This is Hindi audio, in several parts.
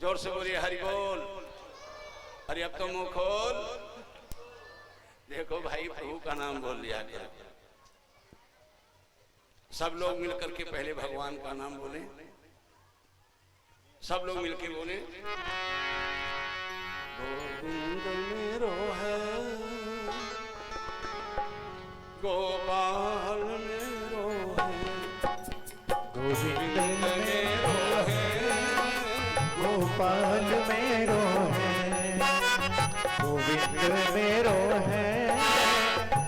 जोर से बोलिए हरि बोल। अरे अब तो मुंह खोल। देखो भाई प्रभु का नाम बोल लिया कर। सब लोग मिलकर के पहले भगवान का नाम बोले। सब लोग मिलकर बोले गोविंद मेरो है, गोपाल मेरो है, गोविंद मेरो है, गोपाल मेरो है, गोविंद मेरो है,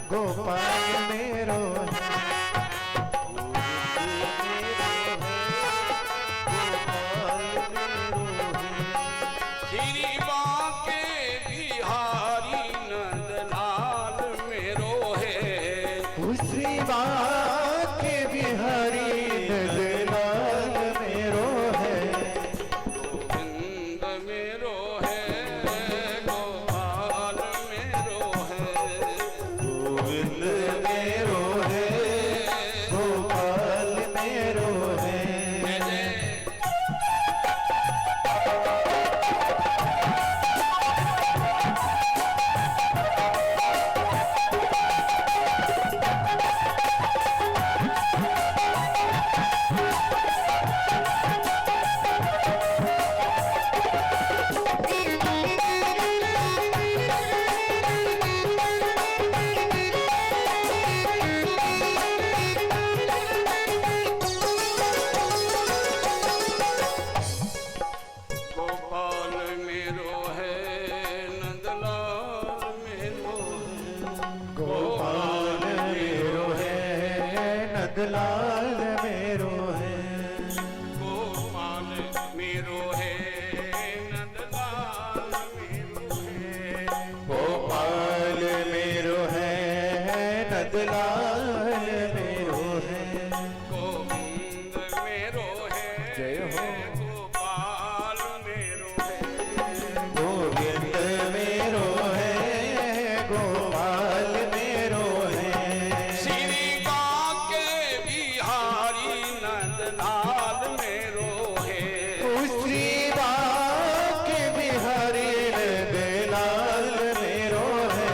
गोपाल मेरो है, श्री बांके बिहारी नंदलाल मेरो है, श्री बांके बिहारी नंदलाल मेरो है, गोविंद मेरो है, गोपाल मेरो है, गोविंद मेरो है, गोपाल मेरो है। गोपाल मेरो है, नंदलाल मेरो है, गोपाल मेरो है, नंदलाल मेरो है, गोपाल मेरो है, नंदलाल मेरो है, गोपाल मेरो है, नंदलाल मेरो है। गोविंद मेरो है, जय हो। गोपाल मेरो है, गोविंद मेरो है, गोपाल मेरो है, श्री बांके बिहारी नंदलाल मेरो है, श्री बांके बिहारी नंदलाल मेरो है,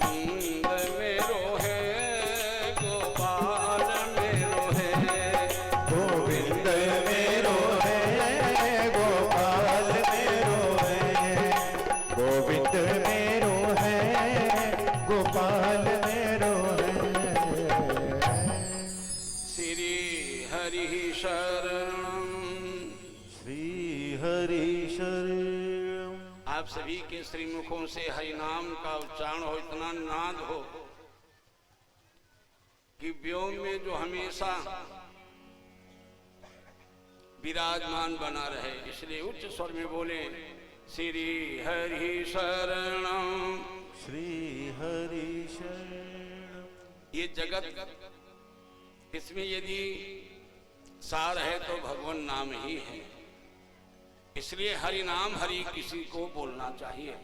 गोविंद मेरो है, गोपाल मेरो है, गोविंद मेरो है, गोपाल मेरो है, गोविंद मेरो है, गोपाल मेरो है। श्री हरि शरणम। श्री हरि शरणम। आप सभी के श्रीमुखों से हरि नाम का उच्चारण हो, इतना नाद हो कि व्योम में जो हमेशा विराजमान बना रहे, इसलिए उच्च स्वर में बोले श्री हरि शरणम। श्री हरि शरणम। ये जगत, इसमें यदि सार है तो भगवान नाम ही है, इसलिए हरि नाम हरि किसी को बोलना चाहिए।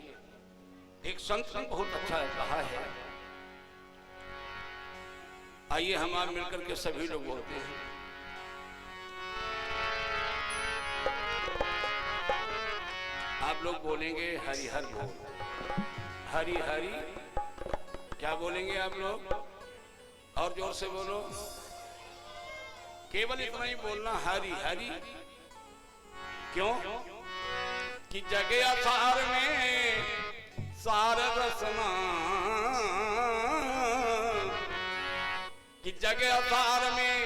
एक संत ने बहुत अच्छा कहा है, आइए हम आप मिलकर के सभी लोग बोलते हैं। आप लोग बोलेंगे हरि हर बोल, हरि हरि। क्या बोलेंगे आप लोग? और जोर से बोलो। केवल इतना ही बोलना हरि हरि। क्यों? कि जगे असार में सार रसना, कि जगे असार में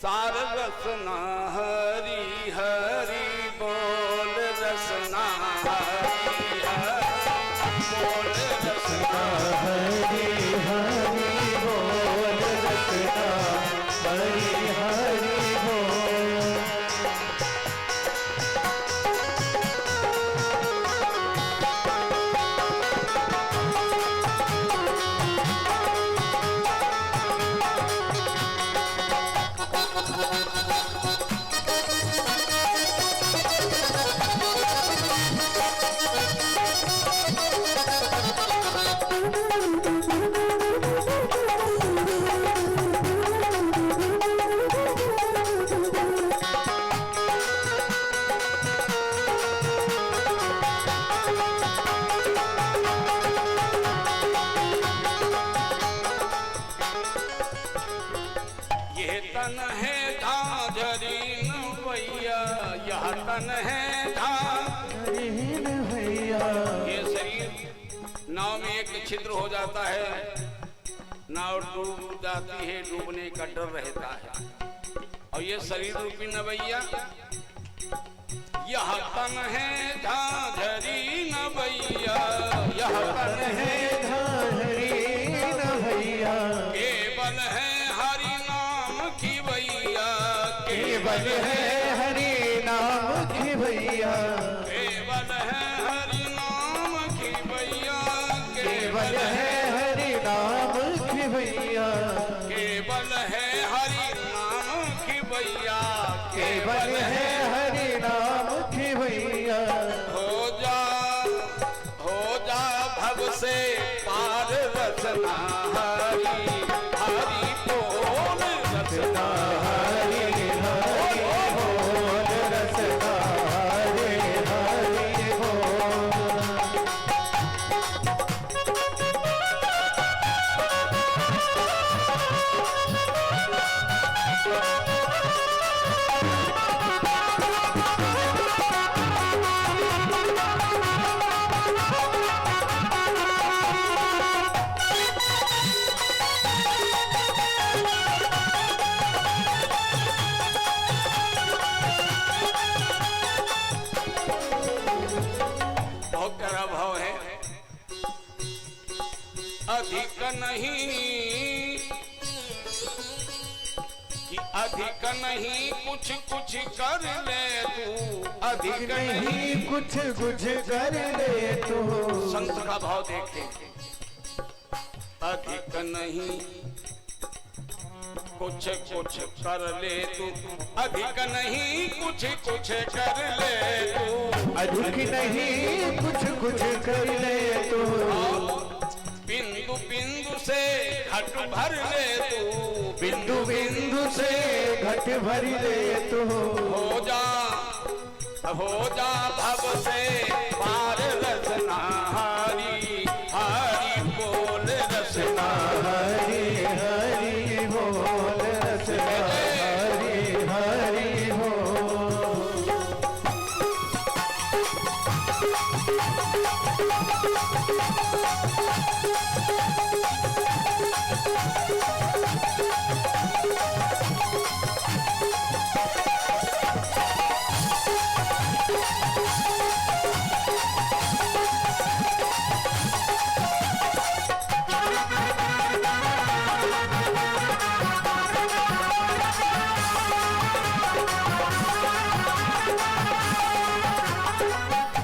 सार रसना, हरि हरि बोल रसना, हरि हरि बोल रसना, हरि हरि बोल रसना, हरि हरि बोल। है झांझरी नवैया, यह तन है झांझरी भैया। ये शरीर नाव में एक छिद्र हो जाता है, नाव डूब जाती है, डूबने का डर रहता है। और ये शरीर रूपी नवैया, यह तन है झांझरी नवैया, यह तन है झांझरी नवैया। केवल है हरि नाम की भैया, केवल है हरि नाम की भैया। केवल है हरि नाम की भैया, केवल है हरि नाम की भैया। केवल है हरि नाम की भैया, केवल है हरि नाम की भैया। हो जा भव से पार रचना हरि, हरि बोल रचना हरि हरि बोल रचना हरि हरि बोल। बहुत प्यारा भाव है। अधिक नहीं कि अधिक नहीं कुछ कुछ कर ले तू, अधिक नहीं। नहीं कुछ कुछ कर ले तू। संत का भाव देखे, अधिक नहीं कुछ कुछ कर ले तू, अधिक नहीं कुछ कुछ कर ले तू, अधिक नहीं कुछ कुछ कर ले तू। बिंदु बिंदु से घट भर ले तू, बिंदु बिंदु से घट भर ले तू। हो जा भव से पार रचना हरि, हरि बोल रचना हरि हरि बोल रचना हरि हरि बोल।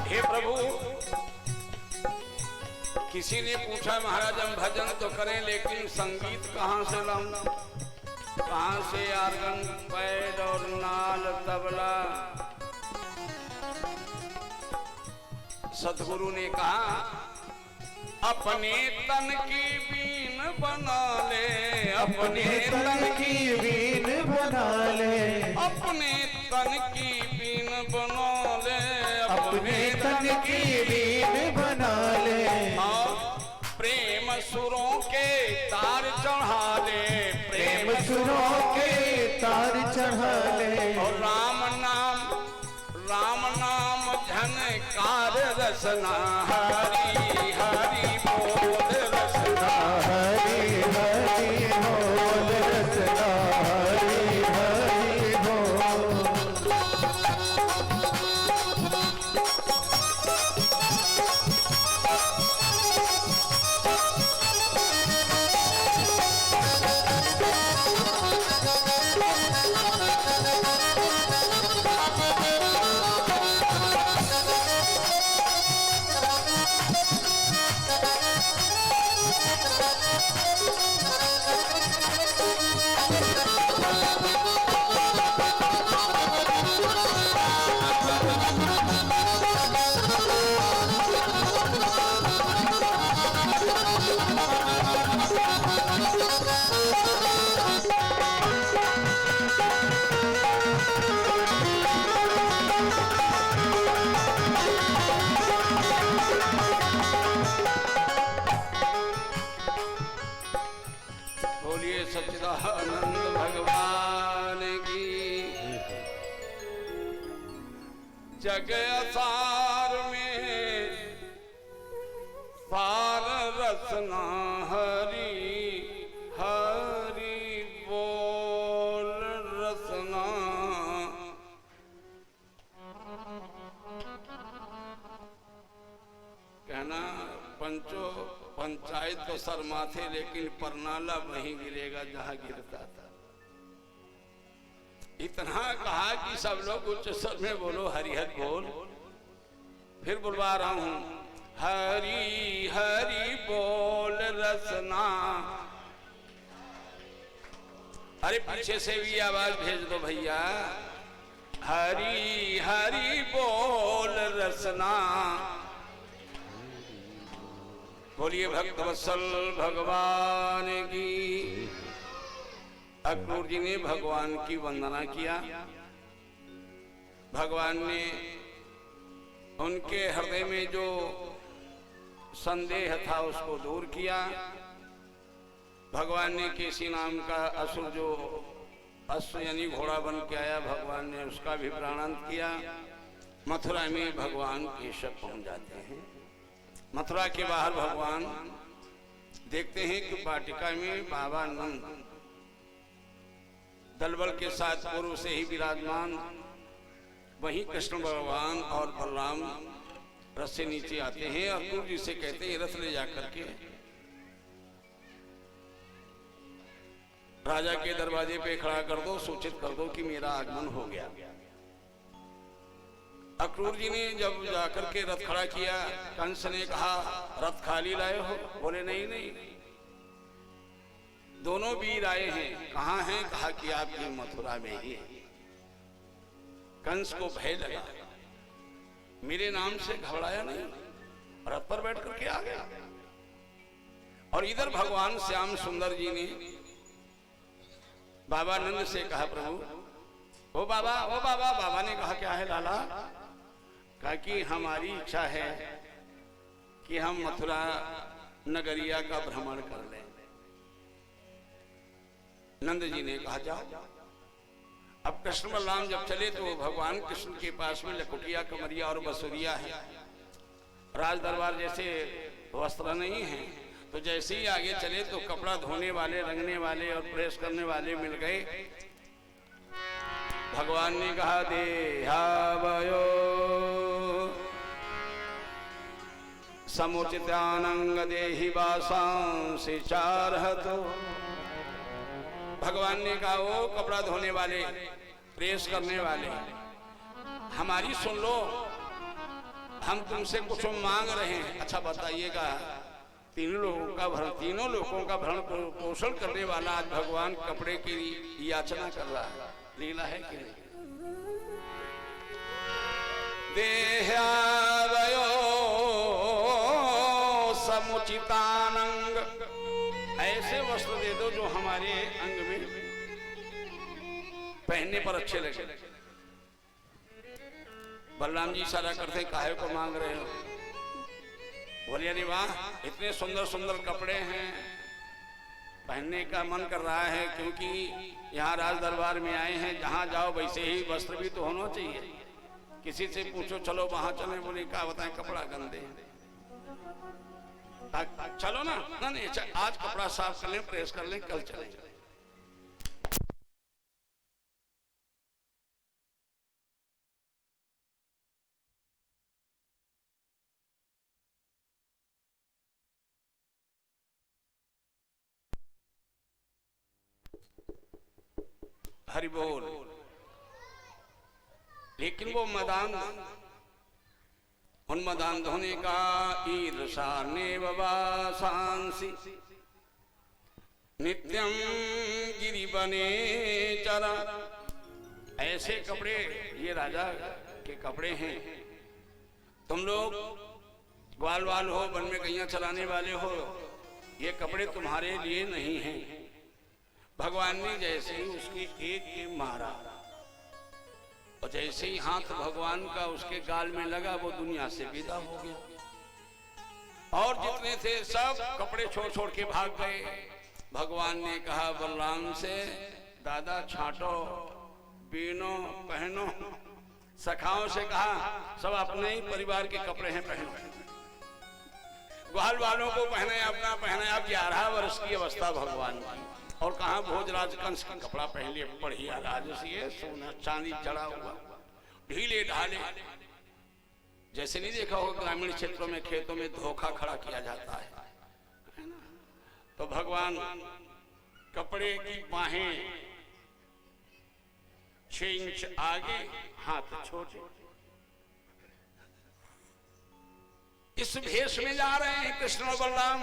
हे प्रभु, किसी ने पूछा महाराज हम भजन तो करें लेकिन संगीत कहाँ से लाऊं, कहाँ से आर्गन पैड और नाल तबला। सदगुरु ने कहा अपने तन की बीन बना ले, अपने तन की बीन बना ले। अपने तन की बीन बना ले, अपने तन की बीन बना ले। और प्रेम सुरों के तार चढ़ा ले, प्रेम सुरों के तार चढ़ा ले। और राम नाम झनकार रसना हरि, हरि बोल रसना हरि हरि बोल रचना हरि हरि बोल। जग असार में सार रसना हरि हरि बोल रसना। कहना पंचो पंचायत तो सर माथे, लेकिन परनाला वहीं गिरेगा जहां गिरता था। इतना कहा कि सब लोग उच्च स्वर में बोलो हरि हरि बोल। फिर बुलवा रहा हूं, हरि हरि बोल रसना। अरे पीछे से भी आवाज भेज दो भैया, हरि हरि बोल रसना। बोलिए भक्त वत्सल भगवान की। अक्रूर जी ने भगवान की वंदना किया। भगवान ने उनके हृदय में जो संदेह था उसको दूर किया। भगवान ने केसी नाम का असुर जो अश्व यानी घोड़ा बन के आया, भगवान ने उसका भी प्राणांत किया। मथुरा में भगवान केशव पहुंच जाते हैं। मथुरा के बाहर भगवान देखते हैं कि वाटिका में बाबा नंद दलबल के साथ पूर्व से ही विराजमान। वहीं कृष्ण भगवान और बलराम रथ से नीचे आते हैं और अक्रूर जी से कहते हैं रथ ले जाकर के राजा के दरवाजे पे खड़ा कर दो, सूचित कर दो कि मेरा आगमन हो गया। अक्रूर जी ने जब जाकर के रथ खड़ा किया, कंस ने कहा रथ खाली लाए हो? बोले नहीं नहीं, दोनों वीर आए हैं। कहाँ हैं? कहा कि आपकी मथुरा में ही। कंस को भय लगा, मेरे नाम से घबराया नहीं, रथ पर बैठ करके आ गया। और इधर भगवान श्याम सुंदर जी ने बाबा नंद से कहा प्रभु, ओ बाबा ओ बाबा। बाबा ने कहा क्या है लाला? कहा कि हमारी इच्छा है कि हम मथुरा नगरिया का भ्रमण कर लें। नंद जी ने कहा जाओ। अब कृष्ण बलराम जब चले तो भगवान कृष्ण के पास में लकुटिया, कमरिया और बसुरिया है। राज दरबार जैसे वस्त्र नहीं है, तो जैसे ही आगे चले तो कपड़ा धोने वाले, रंगने वाले और प्रेस करने वाले मिल गए। भगवान ने कहा देहावयो समुचितानंग देहि वासांसि चारहतो। भगवान ने कहा वो कपड़ा धोने वाले, प्रेस करने वाले, हमारी सुन लो, हम तुमसे कुछ मांग रहे हैं। अच्छा बताइएगा, तीनों लोगों का भरण पोषण करने वाला आज भगवान कपड़े की याचना कर रहा है। लीला है कि नहीं? देहावयो समुचितानंग, ऐसे वस्त्र दे दो जो हमारे अंग में पहनने पर अच्छे लगे। बलराम जी इशारा करते काहे को मांग रहे हो? बोले अरे वाह, इतने सुंदर सुंदर कपड़े हैं, पहनने का मन कर रहा है, क्योंकि यहाँ राज दरबार में आए हैं, जहाँ जाओ वैसे ही वस्त्र भी तो होना चाहिए। किसी से पूछो चलो वहां चले, बोले क्या बताएं कपड़ा गंदे हैं। चलो ना, नहीं आज कपड़ा साफ कर लें, प्रेस कर लें, कल चलेंगे। हरि बोल। लेकिन वो मदान, उन मदान ने कहा ईर्षा ने वासांसि नित्यम गिरि बने चरा। ऐसे कपड़े ये राजा के कपड़े हैं, तुम लोग ग्वाल वाल हो, वन में गैया चलाने वाले हो, ये कपड़े तुम्हारे लिए नहीं हैं। भगवान ने जैसे ही उसकी एक मारा और जैसे ही हाथ भगवान का उसके गाल में लगा, वो दुनिया से विदा हो गया। और जितने थे सब कपड़े छोड़ छोड़ के भाग गए। भगवान ने कहा बलराम से, दादा छांटो, बीनो, पहनो, सखाओं से कहा सब अपने ही परिवार के कपड़े हैं पहनो, ग्वाल वालों को पहने अपना पहने। अब 11 वर्ष की अवस्था भगवान की, और कहा भोजराज कंस का कपड़ा पहन लिए, बढ़िया राजसी है, सोना चांदी जड़ा हुआ, ढीले ढाले। जैसे नहीं देखा होगा ग्रामीण क्षेत्रों में खेतों में धोखा खड़ा किया जाता है ना? तो भगवान कपड़े की बाहें 6 इंच आगे, हाथ छोटे, इस भेष में जा रहे हैं कृष्ण और बलराम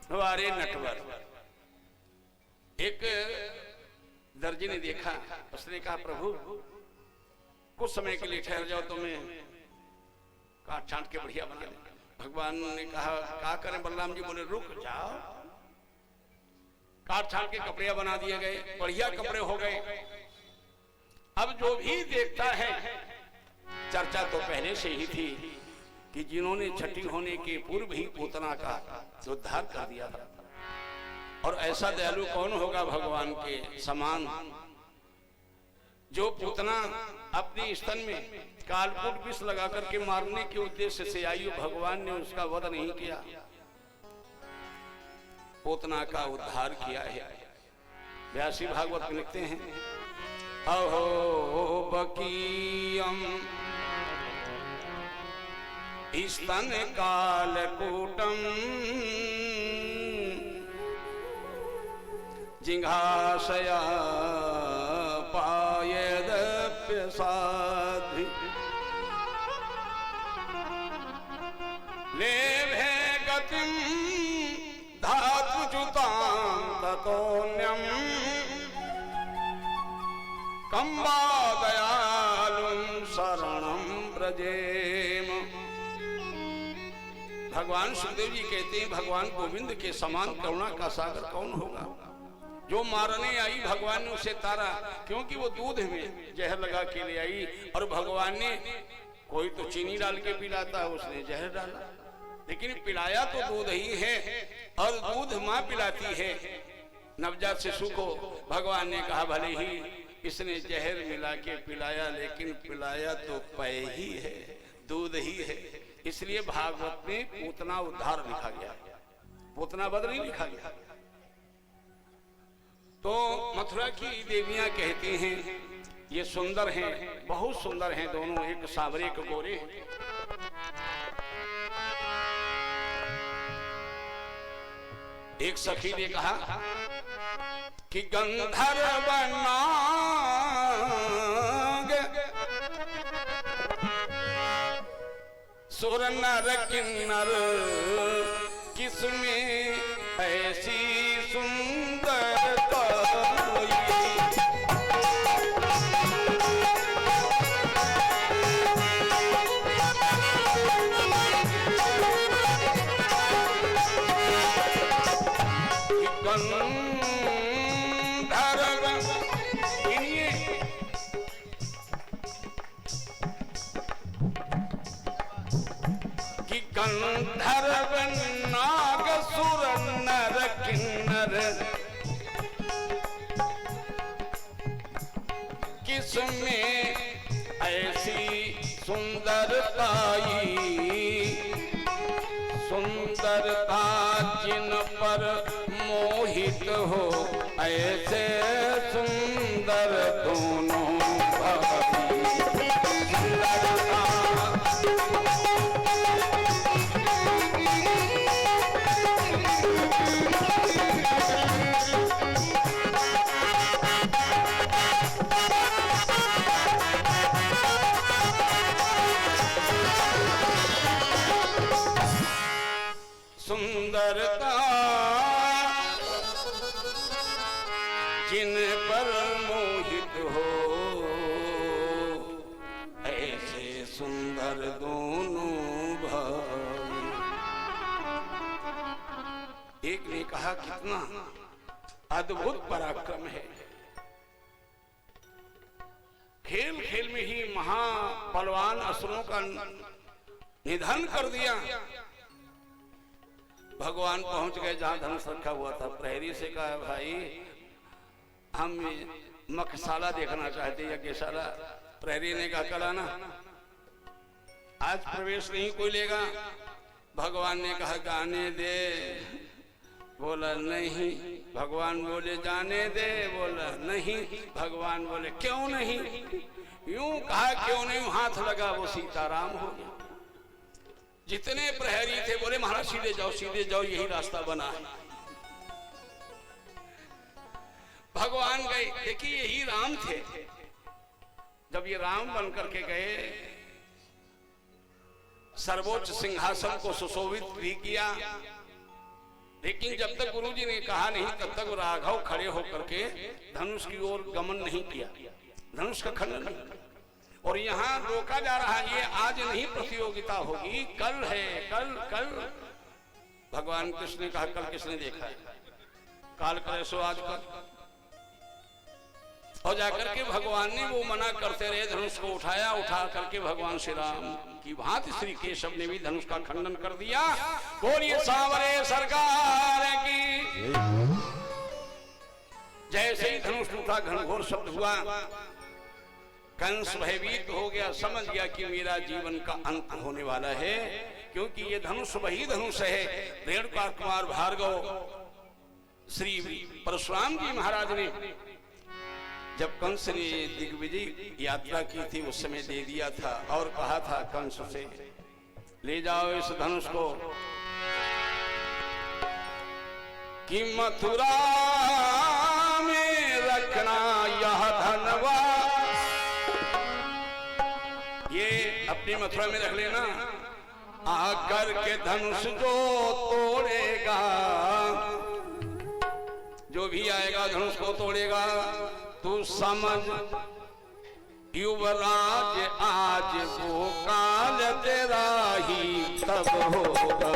हमारे नटवर। एक दर्जी ने देखा, उसने कहा प्रभु कुछ समय के लिए ठहर जाओ, तुम्हें काट छांट के बढ़िया बना दे। भगवान ने कहा क्या करें बलराम जी? बोले रुक जाओ। काट छांट के कपड़े बना दिए गए, बढ़िया कपड़े हो गए। अब जो भी देखता है, चर्चा तो पहले से ही थी कि जिन्होंने छठी होने के पूर्व ही पूतना का उद्धार कर दिया था, और ऐसा दयालु कौन होगा भगवान के समान, जो पूतना अपनी स्तन में कालकूट विष लगा करके मारने के उद्देश्य से आई, भगवान ने उसका वध नहीं किया, पूतना का उद्धार किया है। व्यासी भागवत में लिखते हैं अहो बकीयम स्तन कालकूटम जिघासया पायदप्य साधि लेभे गतिम धातुजुतां ततोन्यम कंबा दयालुं शरणं व्रजेम। भगवान सुखदेव जी कहते हैं भगवान गोविंद के समान करुणा का सागर कौन होगा। जो मारने आई भगवान ने उसे तारा, क्योंकि वो दूध में जहर लगा के ले आई, और भगवान ने कोई तो चीनी डाल के पिलाता है, उसने जहर डाला, लेकिन पिलाया तो दूध ही है, और दूध माँ पिलाती है नवजात शिशु को। भगवान ने कहा भले ही इसने जहर मिला के पिलाया, लेकिन पिलाया तो पेय ही है, दूध ही है। इसलिए भागवत में पूतना उद्धार लिखा गया, पूतना वध नहीं लिखा गया। तो मथुरा की देवियां कहती हैं ये सुंदर हैं, बहुत सुंदर हैं दोनों, एक सावरे एक गोरे। एक सखी ने कहा कि गंधर्व नाग सुर नर किन्नर किसमें ऐसी सुंदरता गंधर्व नाग सुर नर किन्नर किसमें ऐसी सुंदरताई, सुंदरता जिन पर मोहित हो ऐसे सुंदर दोनों भक्ति सुंदरता। सुंदरता जिन पर मोहित हो ऐसे सुंदर दोनों भाई। एक ने कहा कितना अद्भुत पराक्रम है, खेल खेल में ही महाबलवान असुरों का निधन कर दिया। भगवान पहुंच गए जहां धनुष रखा हुआ था। प्रहरी से कहा भाई हम मखशाला देखना चाहते, यज्ञशाला, प्रहरी ने कहा कल आना, आज प्रवेश नहीं कोई लेगा। भगवान ने कहा गाने दे, बोला नहीं। भगवान बोले जाने दे, बोला नहीं। भगवान बोले क्यों नहीं? यूं कहा क्यों नहीं, हाथ लगा वो सीताराम हो गया। जितने प्रहरी थे बोले महाराज सीधे जाओ, यही रास्ता बना है। भगवान गए, देखिए यही राम थे। जब ये राम बन करके गए, सर्वोच्च सिंहासन को सुशोभित भी किया, लेकिन जब तक गुरुजी ने कहा नहीं तब तक राघव खड़े होकर के धनुष की ओर गमन नहीं किया, धनुष का खंडन नहीं। और यहाँ रोका जा रहा है, ये आज नहीं प्रतियोगिता होगी, कल है, कल। भगवान कृष्ण ने कहा कल किसने देखा है? काल करे सो आज कर। और जाकर के भगवान ने वो मना करते रहे, धनुष को उठा करके भगवान श्री राम की भांति श्री केशव ने भी धनुष का खंडन कर दिया। बोलिए सांवरे सरकार की। जैसे ही धनुष टूटा घनघोर शब्द हुआ, कंस भयभीत हो गया, समझ गया कि मेरा जीवन का अंत होने वाला है, क्योंकि ये धनुष वही धनुष है। रेणुका कुमार भार्गव श्री परशुराम जी महाराज ने जब कंस ने दिग्विजय यात्रा की थी उस समय दे दिया था और कहा था कंस से ले जाओ इस धनुष को कि मथुरा में रखना यह धनवा, ये अपनी मथुरा में रख लेना। आकर के धनुष जो तोड़ेगा, जो भी आएगा धनुष को तोड़ेगा, तू समझ युवराज आज वो काल तेरा ही तब होगा।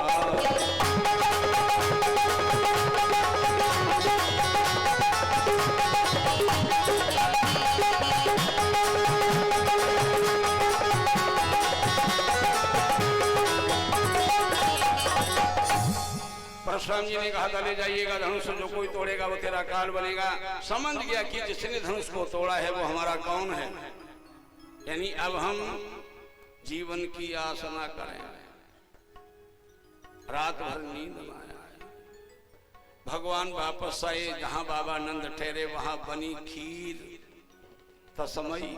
परशुराम जी ने कहा था ले जाइएगा धनुष, जो कोई तोड़ेगा वो तेरा काल बनेगा। समझ गया कि जिसने धनुष को तोड़ा है वो हमारा कौन है। यानी अब हम जीवन की आस न करें। रात भर नींद न आए, भगवान वापस आए, जहां बाबा नंद ठहरे वहां बनी खीर, तस्मई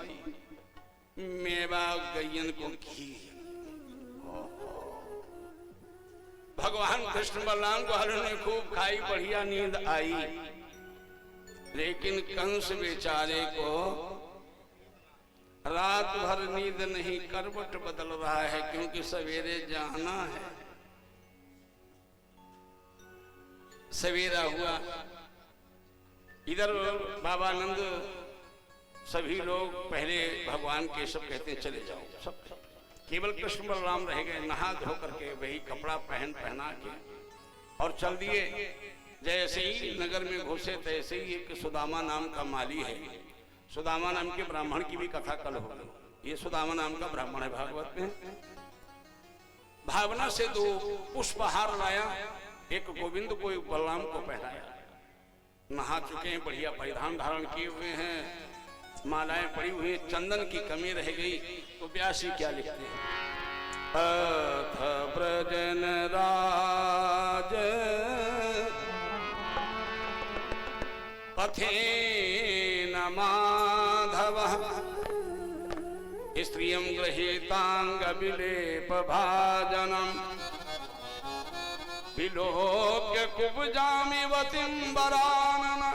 मेवा गैयन को खीर। भगवान कृष्ण बलराम को हरण ने खूब खाई, बढ़िया नींद आई, लेकिन कंस बेचारे को रात भर नींद नहीं, करवट बदल रहा है, क्योंकि सवेरे जाना है। सवेरा हुआ, इधर बाबा नंद सभी लोग पहले भगवान केशव कहते हैं चले जाओ, सब केवल कृष्ण बलराम रह गए। नहा धो करके वही कपड़ा पहना के और चल दिए। जैसे ही नगर में घुसे तैसे ही एक सुदामा नाम का माली है, सुदामा नाम के ब्राह्मण की भी कथा कल होगी। ये सुदामा नाम का ब्राह्मण है भागवत में। भावना से 2 पुष्पहार लाया, एक गोविंद को एक बलराम को पहनाया। नहा चुके हैं, बढ़िया परिधान धारण किए हुए हैं, मालाएं पड़ी हुई, चंदन की कमी रह गई। तो व्यासी क्या लिखते हैं? अथ ब्रजन राज पथेन माधव स्त्रियं गृहीतांग विलेप भाजनम विलोक्य कुब्जामि वतिं वरानना।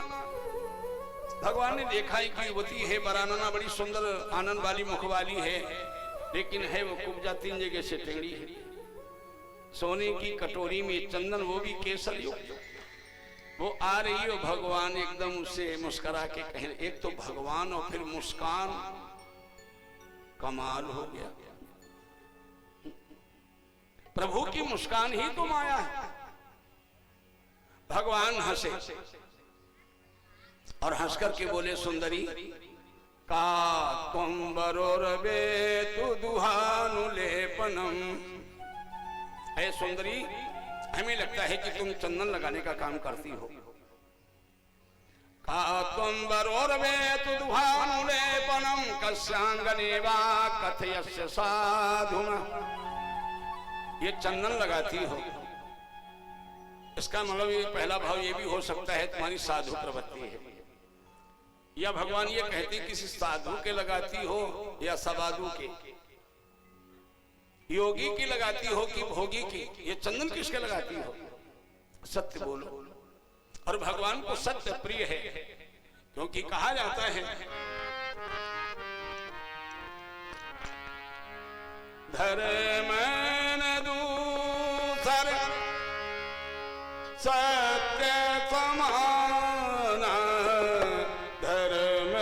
भगवान ने देखा है कि युवती है बरानना, बड़ी सुंदर आनंद वाली मुख वाली है, लेकिन है वो कुब्जा 3 जगह से टेढ़ी है। सोने की कटोरी में चंदन, वो भी केसर युक्त। वो आ रही है, भगवान एकदम उससे मुस्कुरा के कहें, एक तो भगवान और फिर मुस्कान, कमाल हो गया। प्रभु की मुस्कान ही तो माया है। भगवान हंसे और हंस करके बोले सुंदरी का कुंभरोरबे तु दुहानुलेपनम। ऐ सुंदरी, हमें लगता है कि तुम चंदन लगाने का काम करती हो। त्वंबरोर्वे तुद्भानुलेपनं कस्यांगनेवा कथयस्य साधुना। ये चंदन लगाती हो, इसका मतलब ये पहला भाव ये भी हो सकता है तुम्हारी साधु प्रवृत्ति है, या भगवान ये कहते किसी साधु के लगाती हो या सवाधु के, योगी की लगाती हो कि भोगी की, ये चंदन किसके लगाती हो? सत्य बोलो। और भगवान को सत्य प्रिय है, क्योंकि कहा जाता है धर्म दूसर सत्य समाना, धर्म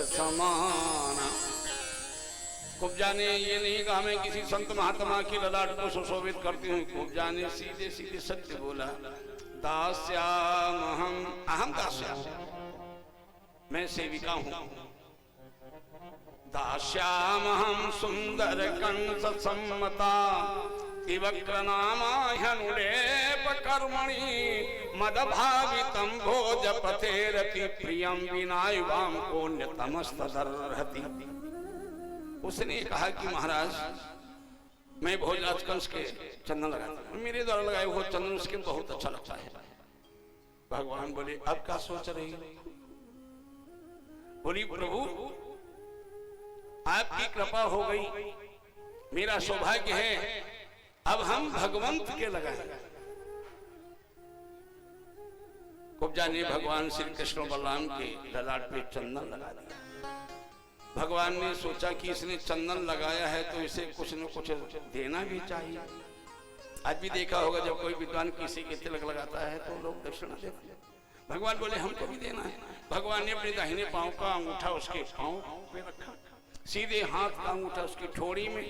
समाना। कुब्जा ने ये नहीं कहा मैं किसी संत महात्मा की ललाट को सुशोभित करती हूँ, कुब्जा ने सीधे सीधे सत्य बोला। दास्याम अहम दास्याम, मैं सेविका हूँ। दास्याम हम सुंदर कंस सम्मता तिवक्रनामाह्यनुलेप कर्मणि मदभावितं भोजपतेरति प्रियं विनायुवां कोन्यतमस्तदर्हति। उसने कहा कि महाराज मैं भोजराज कंस के चंदन लगाता हूं, मेरे द्वारा लगाए हुए चंदन उसके बहुत अच्छा लगता है। भगवान बोले अब क्या सोच रही? बोली प्रभु आपकी कृपा हो गई, मेरा सौभाग्य है, अब हम भगवंत के लगाए। कुब्जा ने भगवान श्री कृष्ण बलराम के ललाट पे चंदन लगा दिया। भगवान ने सोचा कि इसने चंदन लगाया है तो इसे कुछ न कुछ देना भी चाहिए। आज भी देखा होगा जब कोई विद्वान किसी के तिलक लगाता है तो लोग दक्षिणा देते हैं। भगवान बोले हमको भी देना है। भगवान ने अपने दाहिने पांव का अंगूठा उसके पांव पे रखा, सीधे हाथ का अंगूठा उसकी ठोड़ी में,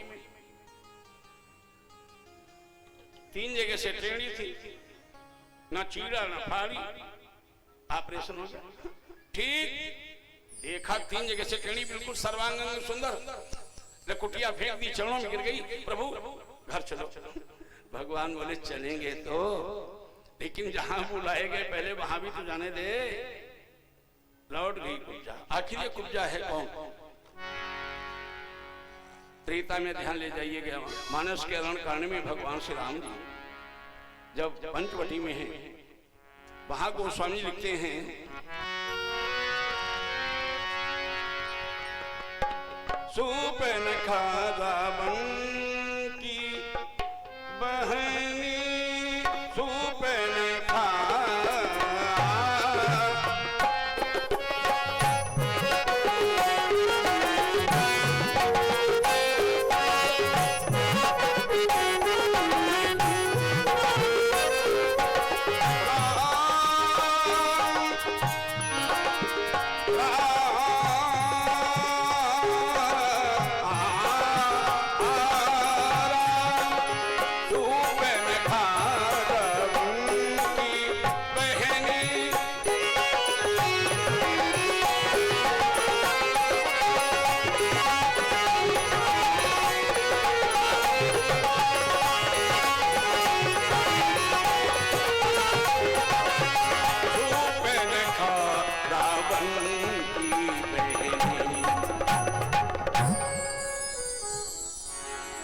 3 जगह से टेढ़ी थी, ना चीड़ा ना फाड़ी, ऑपरेशन हो गया। ठीक देखा 3 जगह से टेढ़ी, बिल्कुल सर्वांगन सुंदर, कुटिया फेंक दी, चरणों में गिर गई। प्रभु घर चलो। भगवान बोले चलेंगे तो, लेकिन जहां बुलाए गए पहले वहां भी तो जाने दे। लौट गई कुब्जा। आखिर ये कुब्जा है कौन? त्रेता में ध्यान ले जाइएगा, मानस के रणकारण में भगवान श्री राम जी जब पंचवटी में हैं, वहां गोस्वामी लिखते हैं सुपन खारावन की बहनी सुपन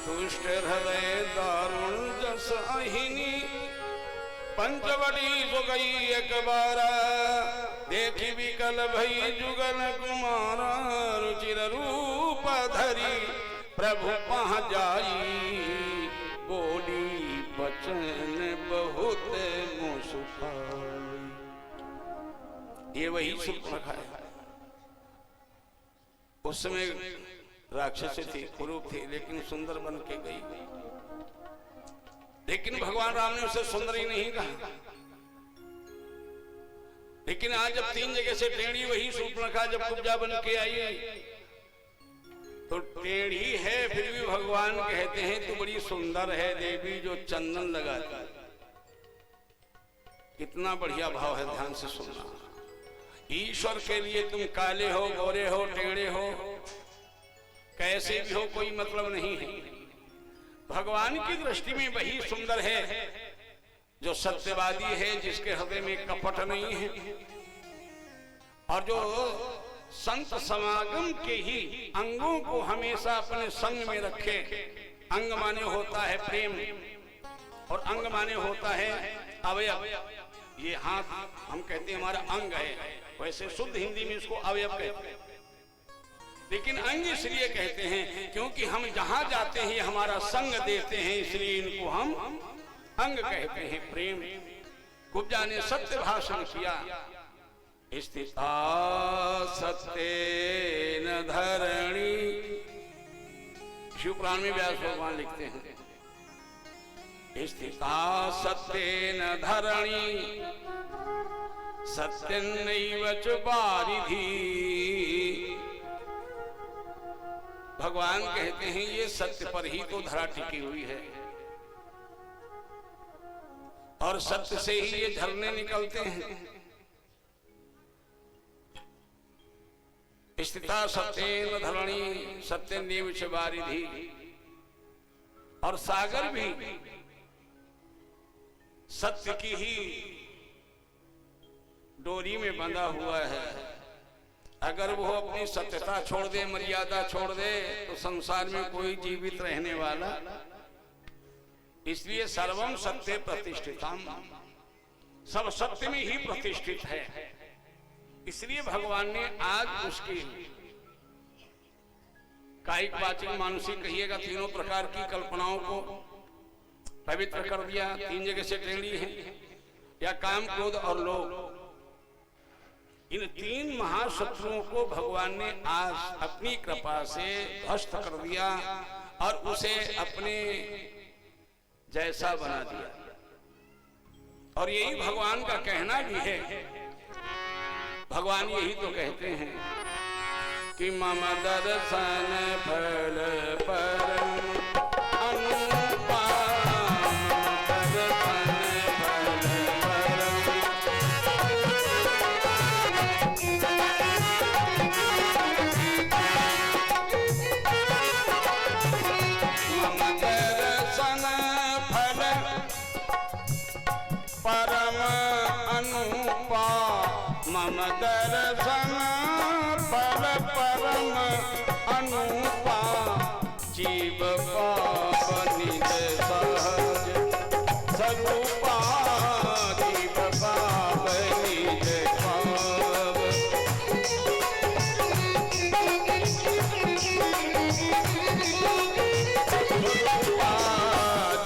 दुष्ट हृदय दारुण जस अहिनी पंचवटी सो गई एक बार देखी विकल भई जुगल कुमार रुचिर रूप धरी प्रभु पह जाई बोली बचन बहुत मुस्काई। ये वही सुर्पणखा है। उस समय राक्षस थी, कुरूप थी, लेकिन सुंदर बन के गई। लेकिन भगवान राम ने उसे सुंदर ही नहीं कहा। लेकिन आज जब 3 जगह से टेढ़ी वही सुर्पणखा जब कुब्जा बन के आई, तो टेढ़ी है फिर भी भगवान कहते हैं तू बड़ी सुंदर है देवी जो चंदन लगाती। कितना बढ़िया भाव है, ध्यान से सुनना। ईश्वर के लिए तुम काले हो, गोरे हो, टेढ़े हो, कैसे भी हो, कोई मतलब नहीं है। भगवान की दृष्टि में वही सुंदर है जो सत्यवादी है, जिसके हृदय में कपट नहीं है, और जो संत समागम के ही अंगों को हमेशा अपने संग में रखे। अंग माने होता है प्रेम, और अंग माने होता है अवयव। ये हाथ हम कहते हैं हमारा अंग है, वैसे शुद्ध हिंदी में इसको अवयव कहते हैं, लेकिन अंग इसलिए कहते हैं क्योंकि हम जहां जाते हैं हमारा संग देते हैं, इसलिए इनको हम अंग कहते हैं। प्रेम। कुब्जा ने सत्य भाषण किया। स्थिता सत्येन धरणी, शिव पुराण में व्यास भगवान लिखते हैं, स्थिता सत्येन धरणी सत्यन्नैव च वारिधि। भगवान कहते हैं ये सत्य पर ही तो धरा टिकी हुई है, और सत्य से ही ये झरने निकलते हैं। स्थिता सत्येन धरणी सत्यन्नैव च वारिधि। और सागर भी सत्य की ही डोरी में बंधा हुआ है। अगर वो अपनी सत्यता छोड़ दे, मर्यादा छोड़ दे, तो संसार में कोई जीवित रहने वाला। इसलिए सर्वम सत्य प्रतिष्ठितम, सब सत्य में ही प्रतिष्ठित है। इसलिए भगवान ने आज उसकी कायिक वाचिक मानसिक कहिएगा तीनों प्रकार की कल्पनाओं को पवित्र कर दिया। 3 जगह से टेढ़ी है, या काम, क्रोध और लोभ, इन 3 महाशत्रुओं को भगवान ने आज अपनी कृपा से ध्वस्त कर दिया और उसे अपने जैसा बना दिया। और यही भगवान का कहना भी है। भगवान यही तो कहते हैं कि मम दर्शन फल परम मम दर्शन फल परम अनुपा जीव पाप निज सहज स्वरूपा जीव पाप निज पाप।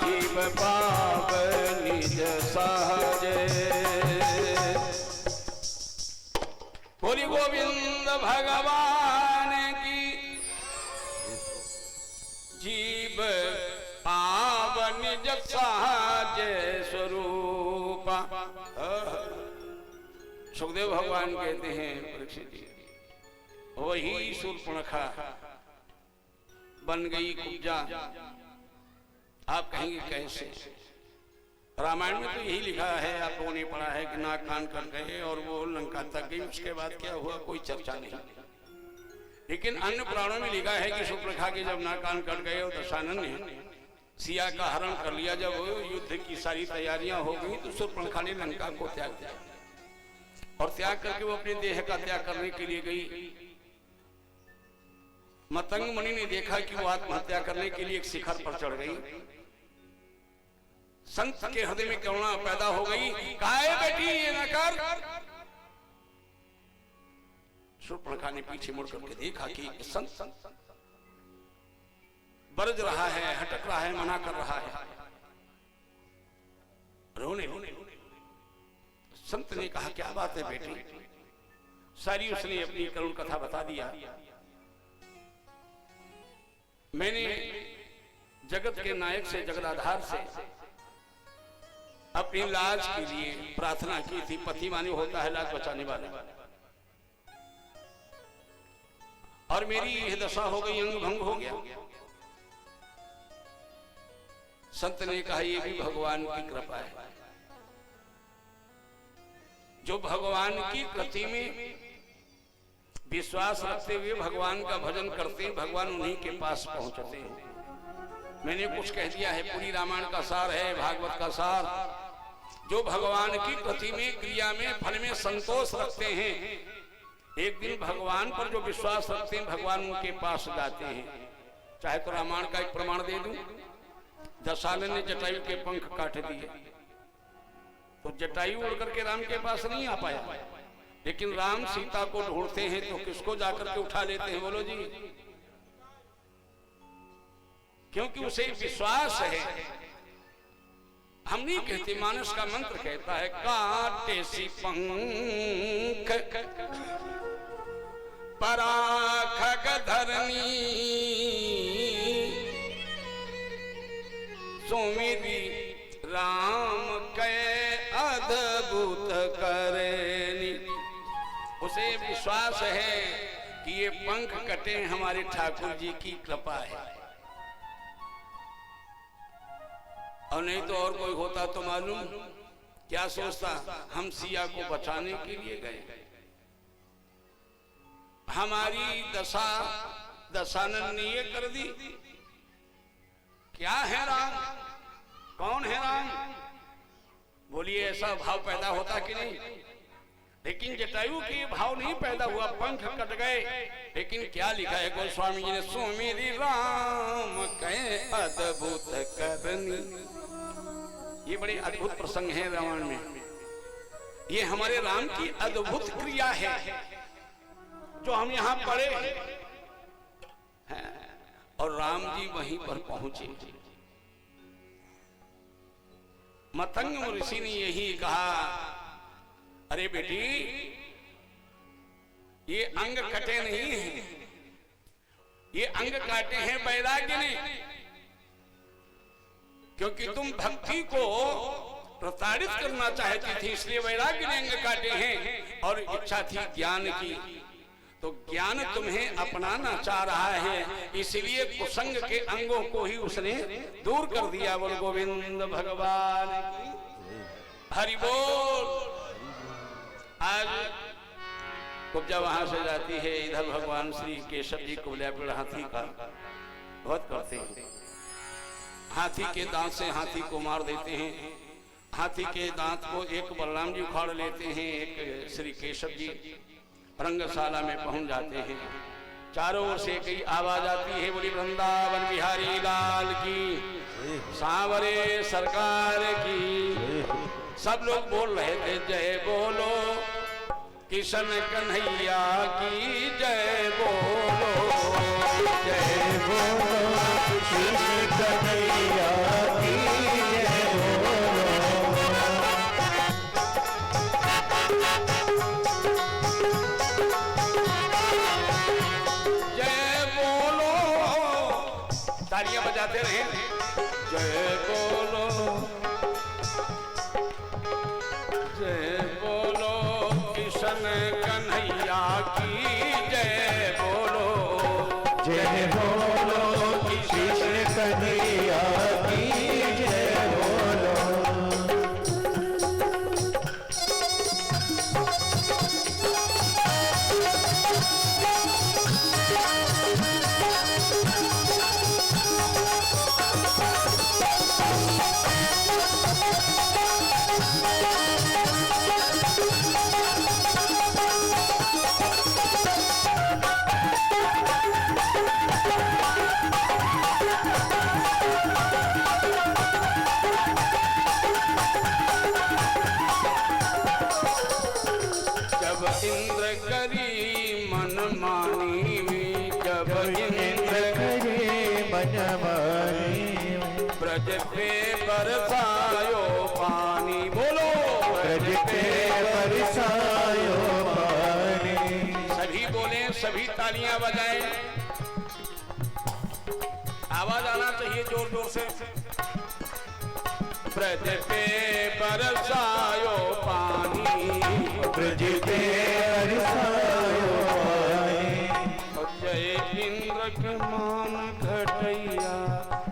जीव पाप निज सहज। बोली गोविंद भगवान की। जीव पावन निज सहज स्वरूप। सुखदेव भगवान कहते हैं परीक्षित जी, वही शूर्पणखा बन गई कुब्जा। आप कहेंगे कैसे? रामायण में तो यही लिखा है, आप लोगों ने पढ़ा है कि नाक कान कर गए और वो लंका तक गई, उसके बाद क्या हुआ कोई चर्चा नहीं। लेकिन अन्य पुराणों में लिखा है कि शूर्पणखा के जब नाक कान कट गए और दशानन ने सिया का हरण कर लिया, जब युद्ध की सारी तैयारियां हो गई तो शूर्पणखा ने लंका को त्याग दिया, और त्याग करके वो अपने देह का त्याग करने के लिए गई। मतंग मुनि ने देखा कि वो आत्महत्या करने के लिए एक शिखर पर चढ़ गई। संत के हृदय में करुणा पैदा हो गई। काहे बेटी ये न कर। शूर्पणखा ने पीछे मुड़ करके देखा कि संत बरज रहा है, हटक रहा है, मना कर रहा है, रोने। संत ने कहा क्या बात है बेटी। सारी उसने अपनी करुण कथा बता दिया। मैंने जगत के नायक से, जगदाधार से अपनी लाज के लिए प्रार्थना की थी। पति माने होता है लाज बचाने वाला, और मेरी यह दशा हो गई, अंग भंग हो गया। संत ने कहा ये भी भगवान की कृपा है। जो भगवान की कृति में विश्वास रखते हुए भगवान का भजन करते हैं, भगवान उन्हीं के पास पहुंचते हैं। मैंने कुछ कह दिया है, पूरी रामायण का सार है, भागवत का सार। जो भगवान की कृति में, क्रिया में, फल में संतोष रखते हैं, एक दिन भगवान पर जो विश्वास रखते हैं, भगवान उनके पास जाते हैं। चाहे तो रामायण का एक प्रमाण दे दूं। दशानन ने जटायु के पंख काट दिए, तो जटायु उड़ करके राम के पास नहीं आ पाया। लेकिन राम सीता को ढूंढते हैं तो किसको जाकर के उठा लेते हैं, बोलो जी? क्योंकि उसे विश्वास है। हम नहीं कहते, मानस का मंत्र कहता है, काटे सी पंख पराखग धरनी, सुमिरी राम कै अद्भुत करनी। उसे विश्वास है कि ये पंख कटे हमारे ठाकुर जी की कृपा है, और नहीं तो और कोई होता तो मालूम क्या सोचता। हम सिया को बचाने के लिए गए, हमारी दशा दशानन ने ये कर दी। क्या है राम, कौन है राम? बोलिए ऐसा भाव पैदा होता कि नहीं? लेकिन जटायु के भाव नहीं पैदा हुआ, पंख कट गए। लेकिन क्या लिखा है गोस्वामी जी ने, सुमिरी राम कहे अद्भुत करनी। ये बड़े अद्भुत प्रसंग है रामायण में। ये हमारे राम की अद्भुत क्रिया है जो हम यहाँ पढ़े हैं, और राम जी वहीं पर पहुंचे। मतंग ऋषि ने यही कहा, अरे बेटी ये अंग कटे नहीं है, ये अंग काटे हैं वैराग्य ने। क्योंकि तुम भक्ति को प्रताड़ित करना चाहती थी, इसलिए वैराग्य ने अंग काटे हैं। और इच्छा थी ज्ञान की, तो ज्ञान तुम्हें अपनाना चाह रहा है, इसलिए कुसंग के अंगों को ही उसने दूर कर दिया। बोल गोविंद भगवान की हरि बोल। आज कुब्जा वहां से जाती है, इधर भगवान श्री केशव जी कुबला पेड़ हाथी का बहुत करते हैं। हाथी के दांत से हाथी को मार देते हैं। हाथी के दांत को एक बलराम जी उखाड़ लेते हैं, एक श्री केशव जी रंगशाला में पहुंच जाते हैं। चारों ओर से कई आवाज आती है, बोली वृंदावन बिहारी लाल की, सांवरे सरकार की। सब लोग बोल रहे थे, जय बोलो किशन कन्हैया की, जय बोलो, जय बोलो कृष्ण कन्हैया की, जय बोलो। जय बोलो, तालियां बजाते रहे, जय बोलो, जय बोलो किशन कन्हैया की, जय बोलो, जय बोलो कृष्ण कन्हैया की, जय बोलो। ब्रज पे बरसायो पानी, बोलो ब्रज पे बरसायो पानी। सभी बोले, सभी तालियां बजाएं, आवाज आना चाहिए जोर जोर से। ब्रज पे बरसायो पानी, ब्रज पे बरसायो पानी। जय इंद्र के मान घटैया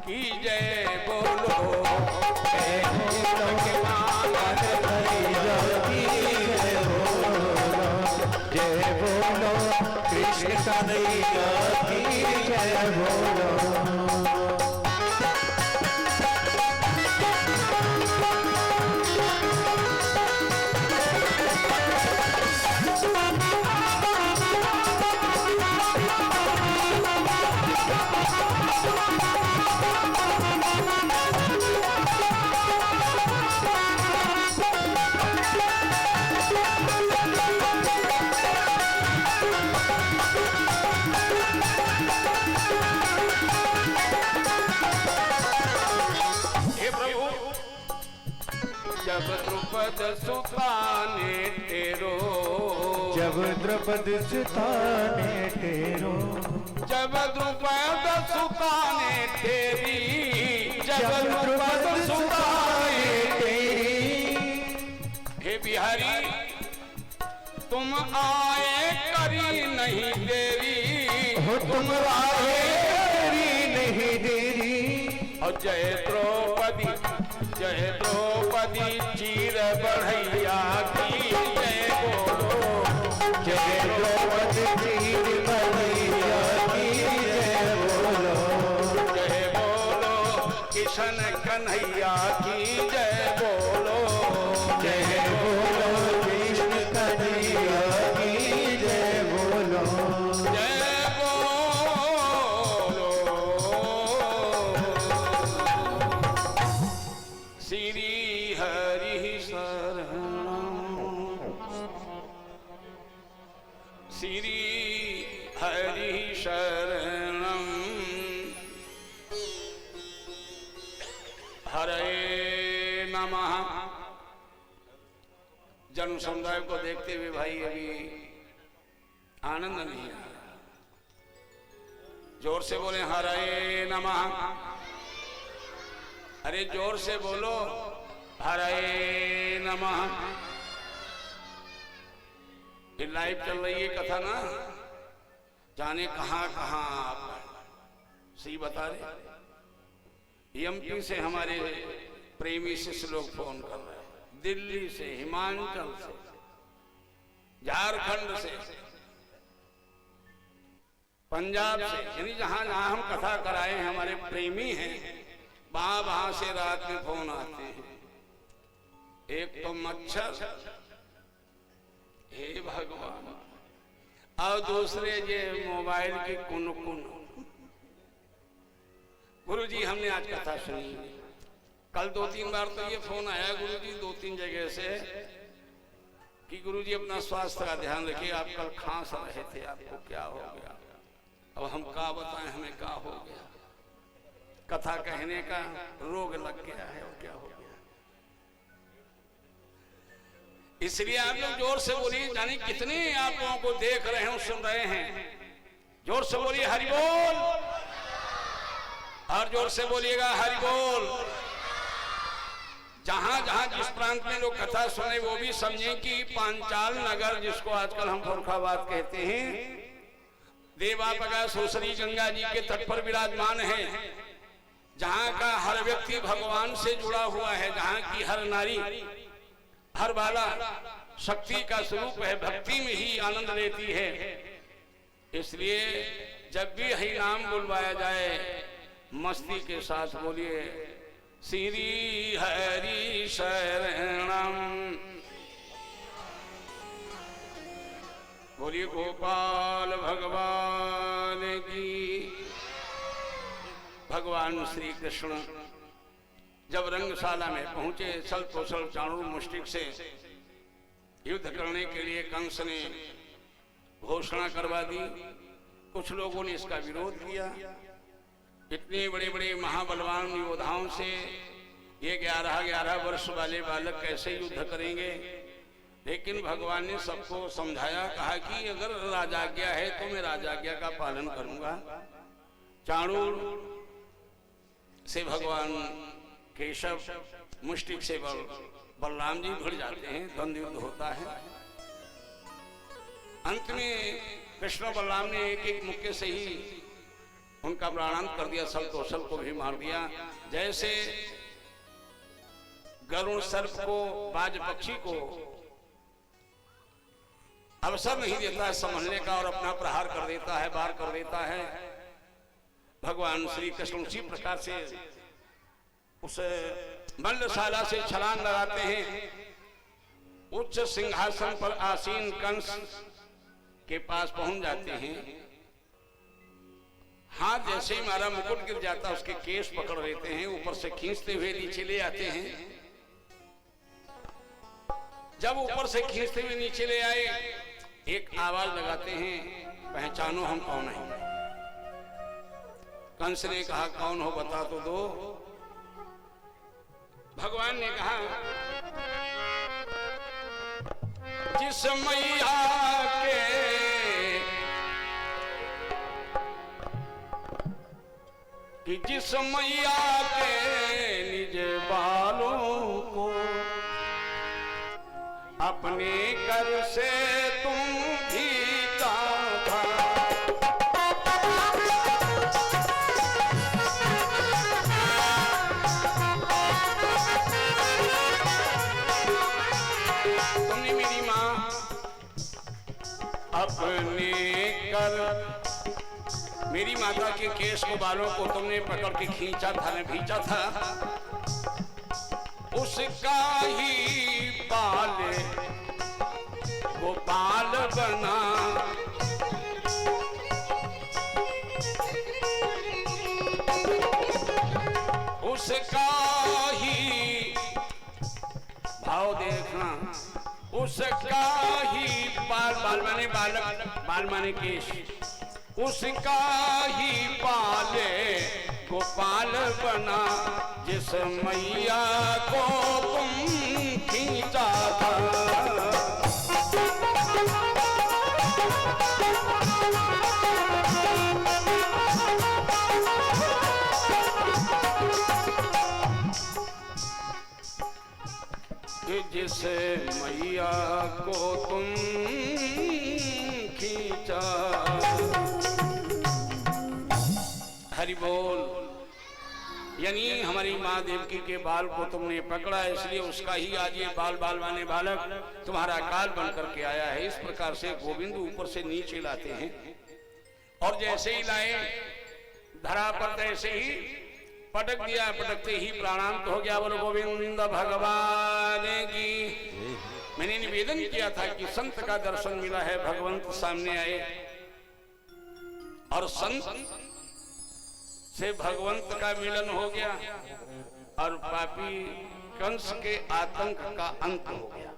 की जय बोलो, जय इंद्र के मान घटैया की जय बोलो, जय बोलो कृष्ण कन्हैया की जय बोलो। जब द्रुपद सुता ने तेरो, जब द्रुपद सुता ने तेरो, जब द्रुपद सुता ने तेरी, जब द्रुपद सुता ने तेरी। हे बिहारी तुम आए करी नहीं देरी, हो तुम आए करी नहीं देरी। और जय द्रौपदी, जय द्रौपदी चीर बढ़ैया की जय बोलो, जय द्रौपदी चीर बढ़ैया की जय बोलो, जय बोलो किशन कन्हैया की जय बोलो, जय बोलो कृष्ण कन्हैया की जय बोलो, जय बोलो श्री हरि शरणम, श्री हरि शरणम। हरे नमः। जन समुदाय को देखते हुए भाई अभी आनंद नहीं आया, जोर से बोले हरे नमः। अरे जोर से बोलो हरे नमः। ये लाइव चल रही है कथा ना, जाने कहां कहां आप सही बता रहे। एमपी से हमारे प्रेमी शिष्य लोग फोन कर रहे हैं, दिल्ली से, हिमाचल से, झारखंड से, पंजाब से, यानी जहां जहां हम कथा कराए हैं हमारे प्रेमी हैं, वहां से रात में फोन आते हैं। एक तो मच्छर, हे भगवान, और दूसरे ये मोबाइल की कुन-कुन। गुरुजी हमने आज कथा सुनी, कल 2-3 बार तो ये फोन आया गुरुजी 2-3 जगह से कि गुरुजी अपना स्वास्थ्य का ध्यान रखिए, आप कल खांस रहे थे, आपको क्या हो गया। अब हम क्या बताएं हमें क्या हो गया, कथा कहने का रोग लग गया है और क्या हो गया। इसलिए आप लोग जोर से बोलिए, जाने कितने आप लोगों को देख रहे हैं, सुन रहे हैं। जोर से बोलिए हरि बोल, और जोर से बोलिएगा हरि बोल। जहां जहां जिस प्रांत में लोग कथा सुने वो भी समझें कि पांचाल नगर, जिसको आजकल हम फरुखाबाद कहते हैं, देवापगा सुसरी गंगा जी के तट पर विराजमान है, जहां का हर व्यक्ति भगवान से जुड़ा हुआ है, जहां की हर नारी, हर बाला शक्ति का स्वरूप है, भक्ति में ही आनंद लेती है। इसलिए जब भी हरि नाम बुलवाया जाए मस्ती के साथ बोलिए श्री हरि शरणम, बोलिए गोपाल भगवान की। भगवान श्री कृष्ण जब रंगशाला में पहुंचे, छल कौशल चाणूर मुष्टिक से युद्ध करने के लिए कंस ने घोषणा करवा दी। कुछ लोगों ने इसका विरोध किया, इतने बड़े बड़े महाबलवान योद्धाओं से ये 11-11 वर्ष वाले बालक कैसे युद्ध करेंगे। लेकिन भगवान ने सबको समझाया, कहा कि अगर राजाज्ञा है तो मैं राजाज्ञा का पालन करूंगा। चाणूर से भगवान केशव मुष्टिक से बलराम जी भिड़ जाते हैं, द्वंद्व युद्ध होता है। अंत में कृष्ण बलराम ने एक एक मुक्के से ही उनका प्राणांत कर दिया, सल कौशल को भी मार दिया। जैसे गरुड़ सर्प को, बाज पक्षी को अवसर नहीं देता है संभलने का और अपना प्रहार कर देता है, वार कर देता है, भगवान श्री कृष्ण उसी प्रकार से उस मल्लशाला से छलांग लगाते हैं। उच्च सिंहासन पर आसीन कंस के पास पहुंच जाते हैं। हाथ जैसे ही मारा मुकुट गिर जाता, उसके केस पकड़ लेते हैं, ऊपर से खींचते हुए नीचे ले आते हैं। जब ऊपर से खींचते हुए नीचे ले आए, एक आवाज लगाते हैं, पहचानो हम कौन हैं। कंस ने कहा, कौन हो बता तो दो। भगवान ने कहा, जिस मैया के कि जिस मैया के निज बालों को अपने कर से तुम भीगा था। तुमने मेरी मां अपने कर, मेरी माता के केश को, बालों को तुमने पकड़ के खींचा था, न भींचा था। उसका ही बाल गोपाल बना, उसका ही भाव देखना, उसका ही बाल, बाल माने बालक, बाल माने केश, उसका ही पाले गोपाल बना, जिस मैया को तुम खींचा था। जिस मैया को तुम खींचा। हरि बोल। यानी हमारी माँ देवकी के बाल को तुमने पकड़ा, इसलिए उसका ही आज ये बाल बाल वाले बालक तुम्हारा काल बन करके आया है। इस प्रकार से गोविंद ऊपर से नीचे लाते हैं, और जैसे ही लाए धरा पर तैसे ही पटक दिया, पटकते ही प्राणांत हो गया। बोलो गोविंद भगवान की। मैंने निवेदन किया था कि संत का दर्शन मिला है, भगवंत सामने आए और संत से भगवंत का मिलन हो गया और पापी कंस के आतंक का अंत हो गया।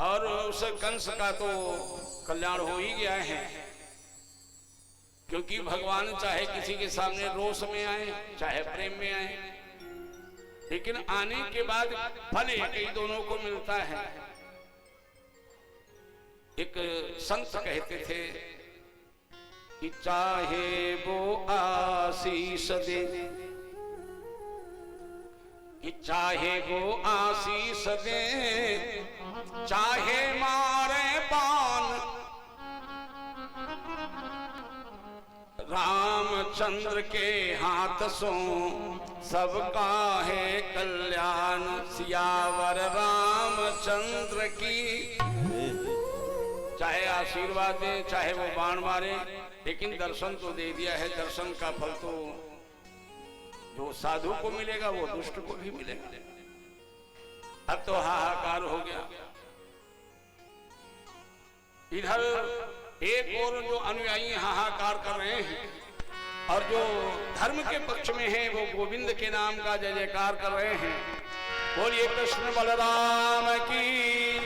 और उस कंस का तो कल्याण हो ही गया है, क्योंकि भगवान चाहे किसी के सामने रोष में आए, चाहे प्रेम में आए, लेकिन आने के बाद फल एक ही दोनों को मिलता है। एक संत कहते थे कि चाहे वो आशीष दे, कि चाहे वो आशीष दे, चाहे मारे बाण, रामचंद्र के हाथ सो सबका है कल्याण। सियावर रामचंद्र की। चाहे आशीर्वाद दे, चाहे वो बाण मारे, लेकिन दर्शन तो दे दिया है। दर्शन का फल तो जो साधु को मिलेगा वो दुष्ट को भी मिलेगा। अब तो हाहाकार हो गया। इधर एक और जो अनुयायी हाहाकार कर रहे हैं, और जो धर्म के पक्ष में है वो गोविंद के नाम का जय जयकार कर रहे हैं। बोलिए कृष्ण बलराम की,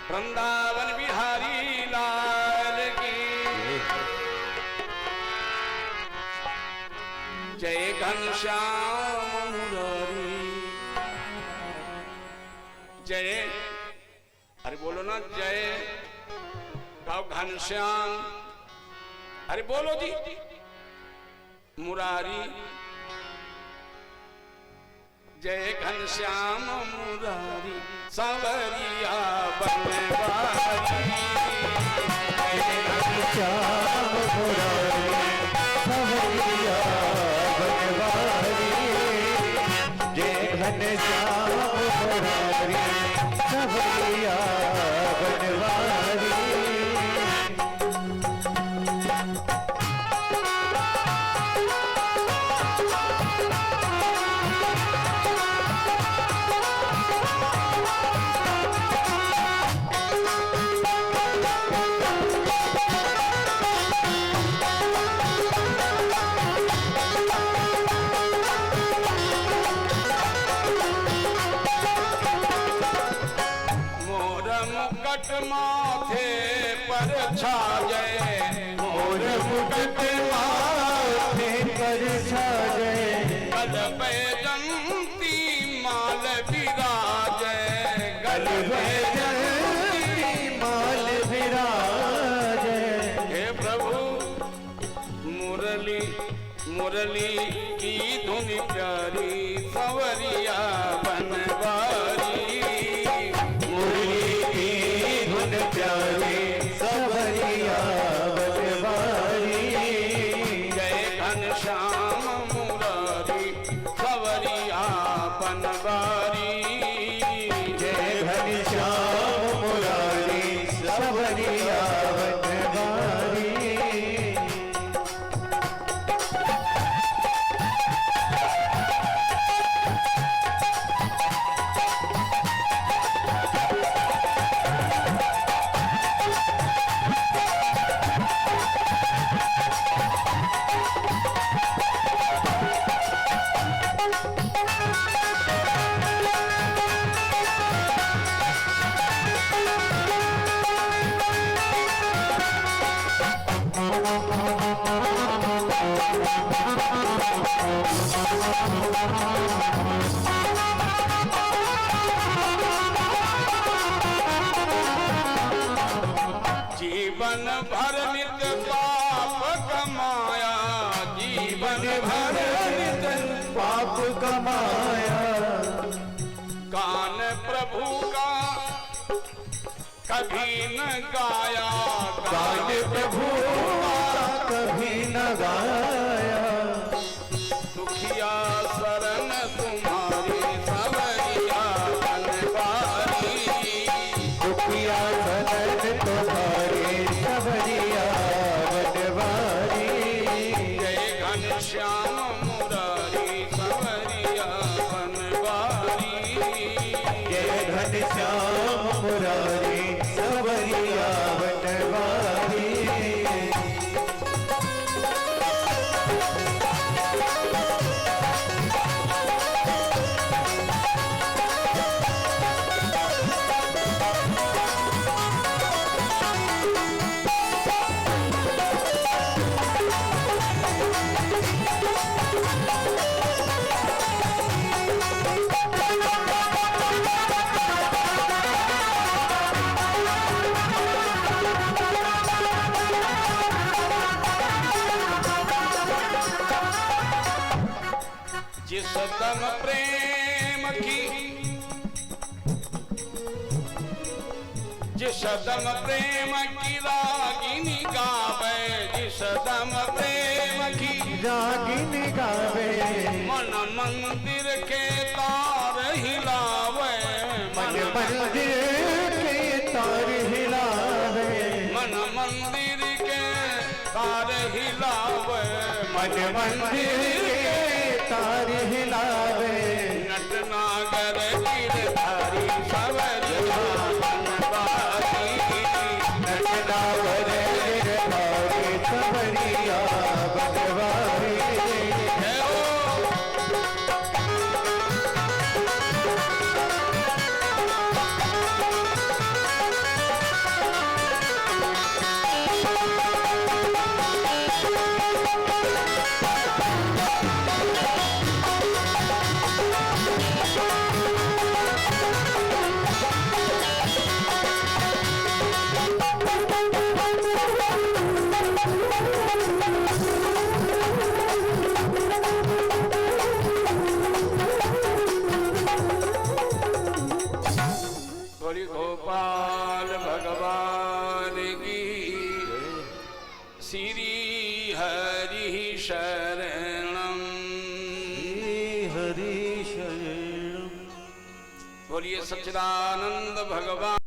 वृंदावन बिहारी लाल की। जय घनश्याम मुरारी। जय, अरे बोलो ना जय, गाओ घनश्याम, अरे बोलो जी, मुरारी, जय घनश्याम मुरारी, सांवरिया बनवारी। जय घनश्याम मुरारी, सांवरिया बनवारी। जय घनश्याम मुरारी, सांवरिया बनवारी। माथे पर छाजे, मोर मुकुट माथे पर छाजे। गल बैजंती माल विराजे, गल बैजंती माल विराजे। हे प्रभु मुरली मुरली की धुन प्यारी, सांवरिया बनवारी। प्यारे सांवरिया बनवारी। जय घनश्याम मुरारी, सांवरिया बनवारी। जय घनश्याम मुरारी, सांवरिया बनवारी। जीवन भर नित पाप कमाया, जीवन भर नित पाप कमाया। गान प्रभु का कभी न गाया, गान प्रभु का कभी न गाया। दुखिया शरण तुम्हारी, सांवरिया बनवारी। दुखिया शरण तुम्हारी, सांवरिया बनवारी। जय घनश्याम मुरारी, सांवरिया बनवारी। जय घनश्याम मुरारी, सांवरिया बनवारी। जिस दम प्रेम की, जिस दम प्रेम की रागिनी गावे, जिस दम प्रेम की रागिनी गावे। मन मंदिर के तार हिलावे, मन मंदिर के तार हिलावे। मन मंदिर के तार हिलावे, मन मंदिर के तार हिलावे। नट नागर गिरधारी, सांवरिया बनवारी। नट नागर गिरधारी, सांवरिया बनवारी। जय हो। बोलिए सच्चिदानंद भगवान